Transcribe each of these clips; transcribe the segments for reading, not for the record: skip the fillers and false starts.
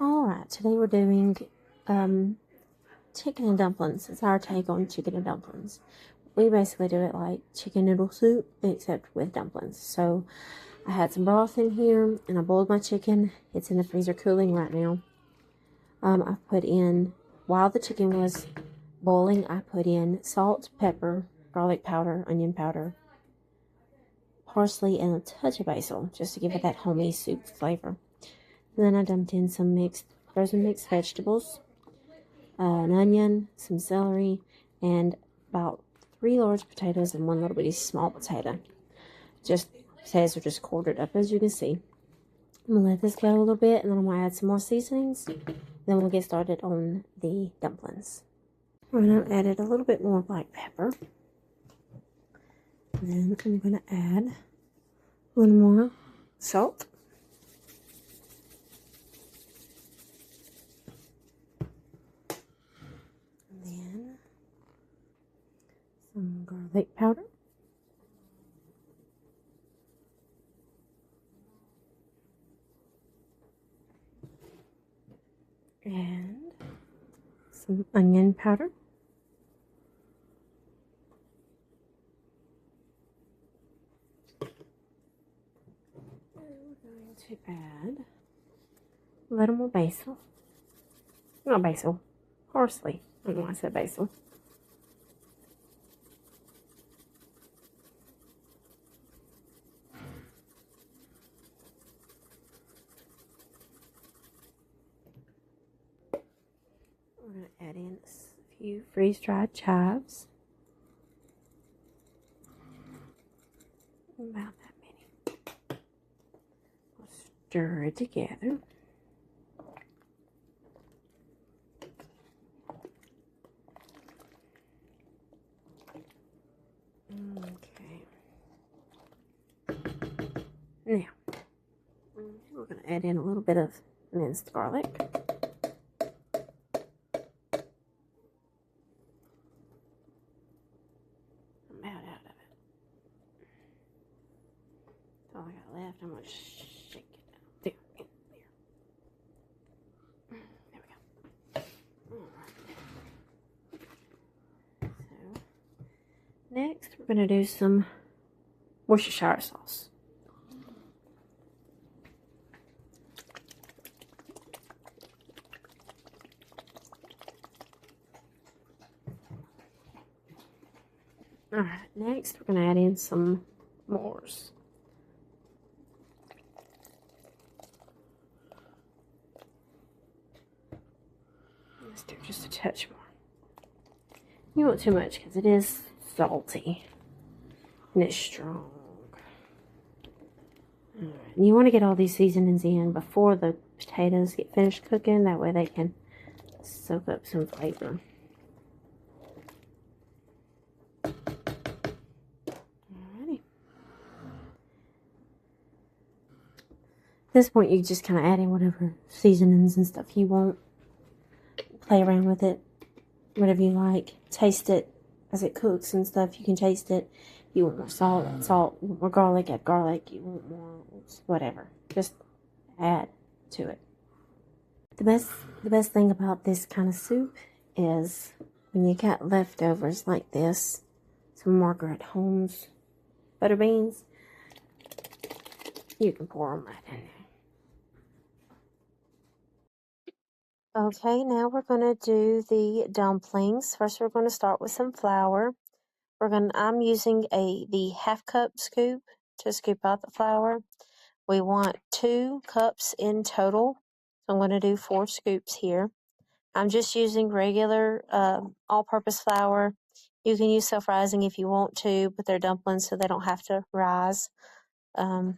Alright, today we're doing chicken and dumplings. It's our take on chicken and dumplings. We basically do it like chicken noodle soup, except with dumplings. So I had some broth in here, and I boiled my chicken. It's in the freezer cooling right now. I put in, while the chicken was boiling, I put in salt, pepper, garlic powder, onion powder, parsley, and a touch of basil, just to give it that homey soup flavor. And then I dumped in some frozen mixed vegetables, an onion, some celery, and about 3 large potatoes and 1 little bitty small potato. Potatoes are just quartered up, as you can see. I'm going to let this go a little bit, and then I'm going to add some more seasonings. Then we'll get started on the dumplings. I'm going to add a little bit more black pepper. And then I'm going to add a little more salt. And then some garlic powder. And some onion powder. And we're going to add a little more basil. Not basil, parsley. I don't know why I said basil. We're going to add in a few freeze-dried chives. About that many. We'll stir it together. Okay. Now, we're going to add in a little bit of minced garlic. All I got left, I'm going to shake it out. There we go. Alright. So, next we're going to do some Worcestershire sauce. Alright, next we're going to add in some s'mores. Let's do just a touch more. You don't want too much because it is salty and it's strong. Alright, and you want to get all these seasonings in before the potatoes get finished cooking. That way they can soak up some flavor. Alrighty. At this point, you just kind of add in whatever seasonings and stuff you want. Play around with it, whatever you like. Taste it as it cooks and stuff. You can taste it. You want more salt, add salt. You want more garlic, add garlic. You want more whatever. Just add to it. The best thing about this kind of soup is when you got leftovers like this, some Margaret Holmes butter beans, you can pour them right in there. Okay, now we're going to do the dumplings. First, we're going to start with some flour. I'm using the half cup scoop to scoop out the flour. We want 2 cups in total. So I'm going to do 4 scoops here. I'm just using regular all-purpose flour. You can use self-rising if you want to, but they're dumplings so they don't have to rise. So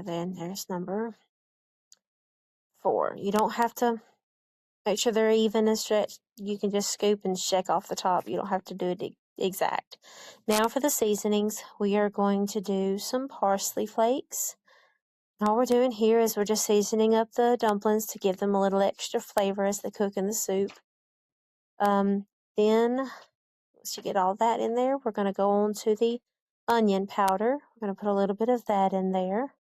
then there's number 4. You don't have to make sure they're even and stretched. You can just scoop and shake off the top. You don't have to do it exact. Now for the seasonings, we are going to do some parsley flakes. All we're doing here is we're just seasoning up the dumplings to give them a little extra flavor as they cook in the soup. Then, once you get all that in there, we're going to go on to the onion powder. We're going to put a little bit of that in there.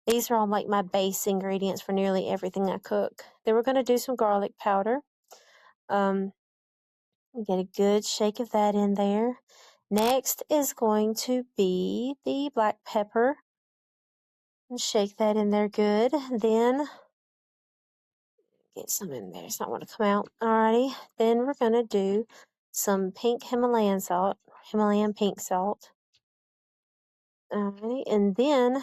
These are all like my base ingredients for nearly everything I cook. Then we're going to do some garlic powder. Get a good shake of that in there. Next is going to be the black pepper. And shake that in there good. Then get some in there. It's not want to come out. Alrighty. Then we're going to do some pink Himalayan salt. Himalayan pink salt. Alrighty. And then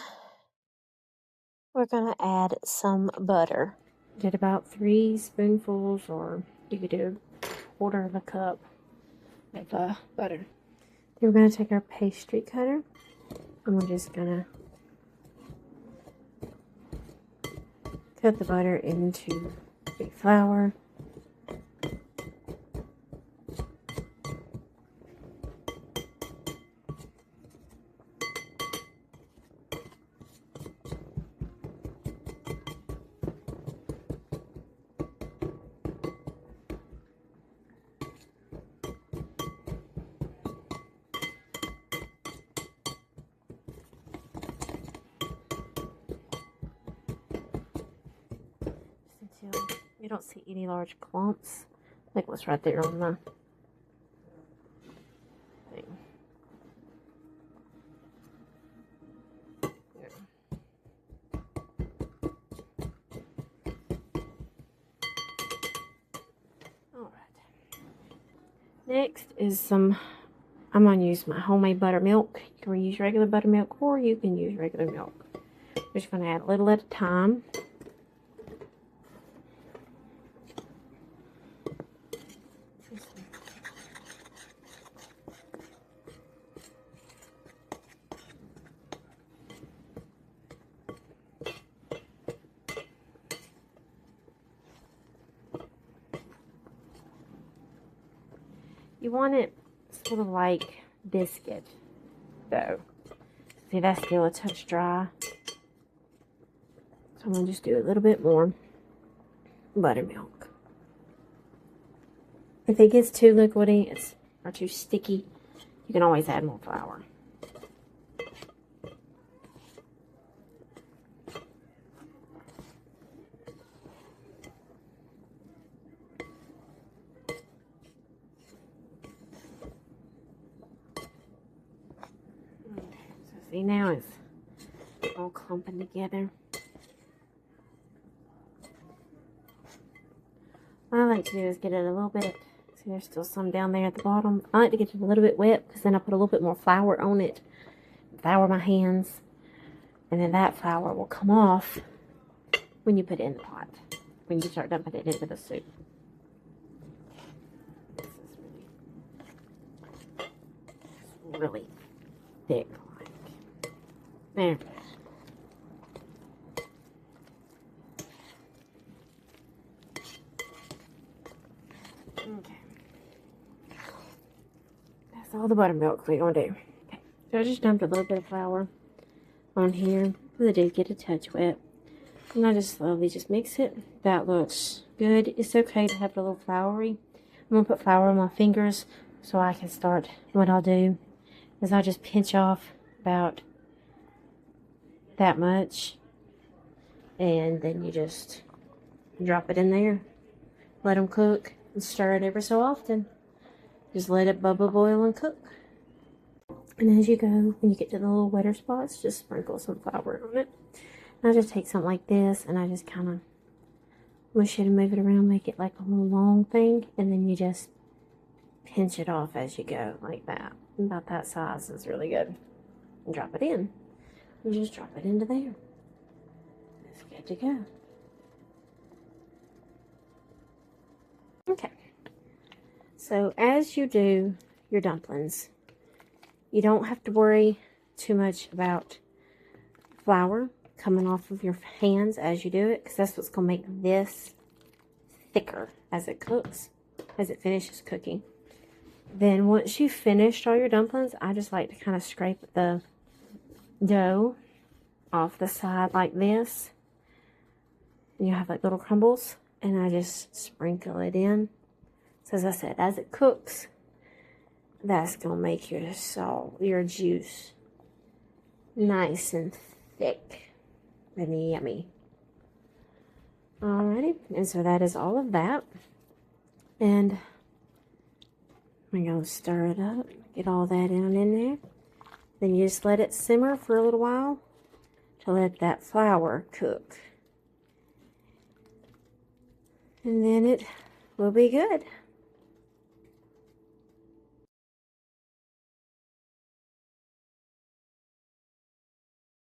we're going to add some butter. Did about 3 spoonfuls, or you could do a quarter of a cup of butter. Then we're going to take our pastry cutter and we're just going to cut the butter into the flour. Until you don't see any large clumps, like what's right there on the thing. Yeah. Alright. Next is some, I'm going to use my homemade buttermilk. You can use regular buttermilk or you can use regular milk. We're just going to add a little at a time. You want it sort of like biscuit dough. See, that's still a touch dry. So I'm going to just do a little bit more buttermilk. If it gets too liquidy or too sticky, you can always add more flour. See, now it's all clumping together. What I like to do is get it a little bit, see there's still some down there at the bottom. I like to get it a little bit wet because then I put a little bit more flour on it. Flour my hands. And then that flour will come off when you put it in the pot. When you start dumping it into the soup. This is really thick. There. Okay. That's all the buttermilk we're going to do. Okay. So I just dumped a little bit of flour on here. Really did get a touch wet. And I just slowly just mix it. That looks good. It's okay to have it a little floury. I'm going to put flour on my fingers so I can start. What I'll do is I'll just pinch off about that much, and then you just drop it in there, let them cook, and stir it every so often. Just let it bubble boil and cook. And as you go, when you get to the little wetter spots, just sprinkle some flour on it. And I just take something like this and I just kind of mush it and move it around, make it like a little long thing, and then you just pinch it off as you go, like that. About that size is really good. And drop it in. You just drop it into there. It's good to go. Okay. So as you do your dumplings, you don't have to worry too much about flour coming off of your hands as you do it, because that's what's going to make this thicker as it cooks, as it finishes cooking. Then once you've finished all your dumplings, I just like to kind of scrape the dough off the side like this. And you have like little crumbles, and I just sprinkle it in. So as I said, as it cooks, that's gonna make your salt, your juice, nice and thick. and yummy. Alrighty, and so that is all of that. And I'm going to stir it up, get all that down in there. Then you just let it simmer for a little while to let that flour cook. And then it will be good.